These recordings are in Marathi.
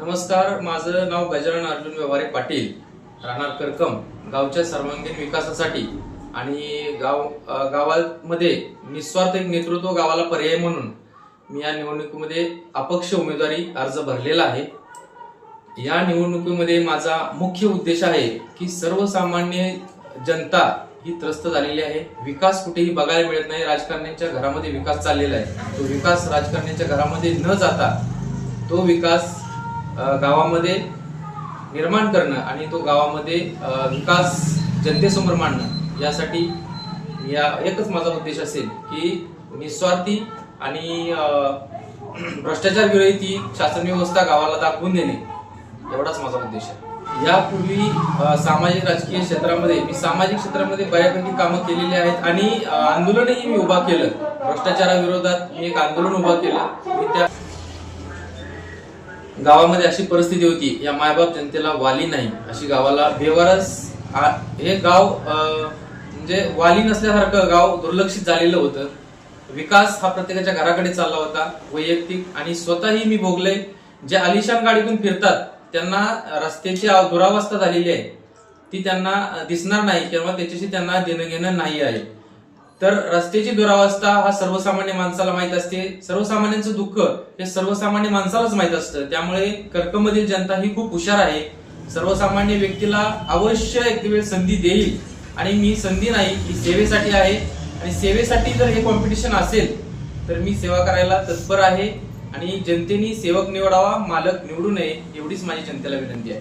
नमस्कार, माझं नाव गजानन अर्जुन व्यवहारे पाटील, राहणार करकम. गावच्या सर्वांगीण विकासासाठी आणि गावामध्ये निस्वार्थ एक नेतृत्व गावाला पर्याय म्हणून मी या निवडणुकीमध्ये अपक्ष उमेदवारी अर्ज भरलेला आहे. या निवडणुकीमध्ये माझा मुख्य उद्देश आहे की सर्वसामान्य जनता ही त्रस्त झालेली आहे. विकास कुठेही बघायला मिळत नाही. राजकारण्यांच्या घरामध्ये विकास चाललेला आहे. तो विकास राजकारण्यांच्या घरामध्ये न जाता तो विकास गावामध्ये निर्माण करणं आणि तो गावामध्ये विकास जनतेसमोर मांडणं, यासाठी एकच माझा उद्देश असेल की निस्वार्थी आणि भ्रष्टाचार विरहित शासन व्यवस्था गावाला दाखवून देणे, एवढाच माझा उद्देश आहे. यापूर्वी सामाजिक राजकीय क्षेत्रामध्ये मी सामाजिक क्षेत्रामध्ये बऱ्यापैकी कामं केलेली आहेत आणि आंदोलनही मी उभा केलं. भ्रष्टाचाराविरोधात मी एक आंदोलन उभा केलं. मी त्या गावामध्ये अशी परिस्थिती होती, या मायबाप जनतेला वाली नाही अशी गावाला बेवारस हे गाव म्हणजे वाली नसल्यासारखं गाव दुर्लक्षित झालेलं होतं. विकास हा प्रत्येकाच्या घराकडे चालला होता, वैयक्तिक आणि स्वतःही मी भोगले. जे आलिशान गाडीतून फिरतात त्यांना रस्त्याची दुरावस्था झालेली आहे, ती त्यांना दिसणार नाही किंवा त्याच्याशी त्यांना देणं घेणं नाही आहे. तर रस्त्याची दुरावस्था हा सर्वसामान्य माणसाला माहित असते. सर्वसामान्यांचं दुःख हे सर्वसामान्य माणसालाच माहित असतं. त्यामुळे कर्कमधील जनता ही खूप हुशार आहे. सर्वसामान्य व्यक्तीला अवश्य एक वेळ संधी देईल आणि मी संधी नाही, ही सेवेसाठी आहे आणि सेवेसाठी जर हे कॉम्पिटिशन असेल तर मी सेवा करायला तत्पर आहे आणि जनतेने सेवक निवडावा, मालक निवडू नये, एवढीच माझी जनतेला विनंती आहे.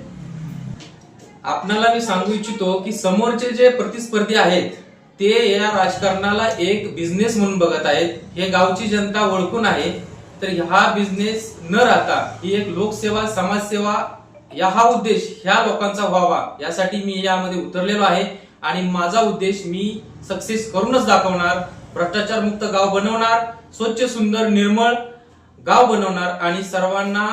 आपणाला मी सांगू इच्छितो की समोरचे जे प्रतिस्पर्धी आहेत ते या राजकारणाला एक बिझनेस म्हणून बघत आहेत. हे गावची जनता ओळखून आहे. तर हा बिझनेस न राहता ही एक लोकसेवा, समाजसेवा हा उद्देश ह्या लोकांचा व्हावा, यासाठी मी यामध्ये उतरलेलो आहे आणि माझा उद्देश मी सक्सेस करूनच दाखवणार. भ्रष्टाचार मुक्त गाव बनवणार, स्वच्छ सुंदर निर्मळ गाव बनवणार आणि सर्वांना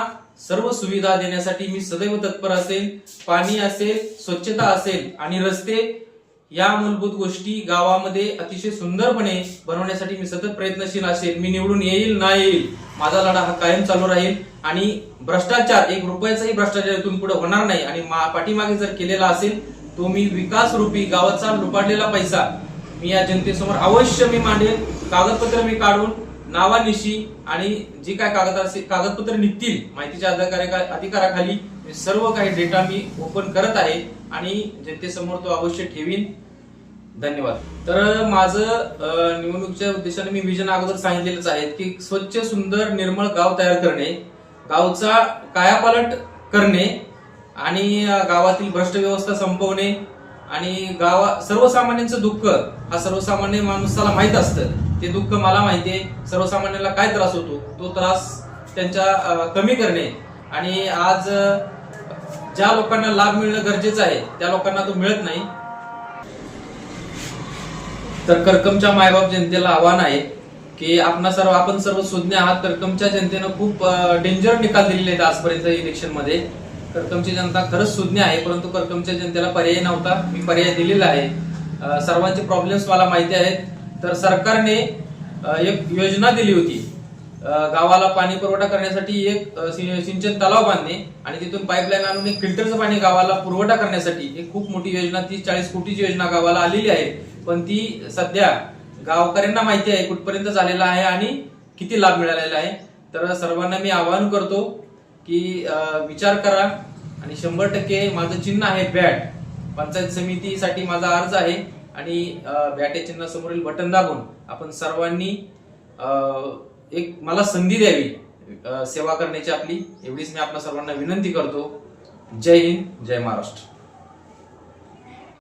सर्व सुविधा देण्यासाठी मी सदैव तत्पर असेल. पाणी असेल, स्वच्छता असेल आणि रस्ते, या मूलभूत गोष्टी गावामध्ये अतिशय सुंदरपणे बनवण्यासाठी मी सतत प्रयत्नशील असेल. मी निवडून येईल ना येईल, माझा लढा हा कायम चालू राहील आणि भ्रष्टाचार, एक रुपयाचाही भ्रष्टाचार इथून पुढे होणार नाही. आणि पाठीमागे जर केलेला असेल तो मी विकास रूपी गावाचा लुबाडलेला पैसा मी या जनतेसमोर अवश्य मी मांडेल. कागदपत्र मी काढून नावानिशी आणि जी काय कागदपत्र निघतील माहितीच्या अधिकाराखाली सर्व काही डेटा मी ओपन करत आहे आणि जनतेसमोर तो अवश्य ठेवीन. धन्यवाद. तर माझं निवडणुकीच्या उद्देशाने मी विजन अगोदर सांगितलेलंच आहे की स्वच्छ सुंदर निर्मळ गाव तयार करणे, गावचा कायापालट करणे आणि गावातील भ्रष्ट व्यवस्था संपवणे आणि सर्वसामान्यांचं दुःख हा सर्वसामान्य माणसाला माहित असतं. ते दुःख मला माहितीये. सर्वसामान्याला काय त्रास होतो तो त्रास त्यांच्या कमी करणे आणि आज ज्या लोकांना लाभ मिळणं गरजेचं आहे त्या लोकांना तो मिळत नाही. तर करकमच्या मायबाप जनतेला आव्हान आहे की आपण सर्व सुज्ञ आहात. करकमच्या जनतेनं खूप डेंजर निकाल दिलेले आहेत आजपर्यंत इलेक्शन मध्ये. करकमची जनता खरंच सुज्ञ आहे, परंतु करकमच्या जनतेला पर्याय नव्हता. मी पर्याय दिलेला आहे. सर्वांचे प्रॉब्लेम्स मला माहिती आहेत. तर सरकारने एक योजना दिली होती गावाला पाणी पुरवठा करण्यासाठी, एक सिंचन तलाव बांधणे आणि तिथून पाईपलाईन आणून एक फिल्टरचं पाणी गावाला पुरवठा करण्यासाठी एक खूप मोठी योजना, 30-40 कोटीची योजना गावाला आलेली आहे. पण ती सध्या गावकऱ्यांना माहिती आहे कुठपर्यंत झालेला आहे आणि किती लाभ मिळालेला आहे. तर सर्वांना मी आवाहन करतो की विचार करा आणि 100% माझं चिन्ह आहे बॅट. पंचायत समितीसाठी माझा अर्ज आहे आणि बॅट या चिन्ह समोरील बटन दाबून आपण सर्वांनी एक मला संधी द्यावी सेवा करण्याची आपली, एवढीच मी आपल्या सर्वांना विनंती करतो. जय हिंद, जय महाराष्ट्र.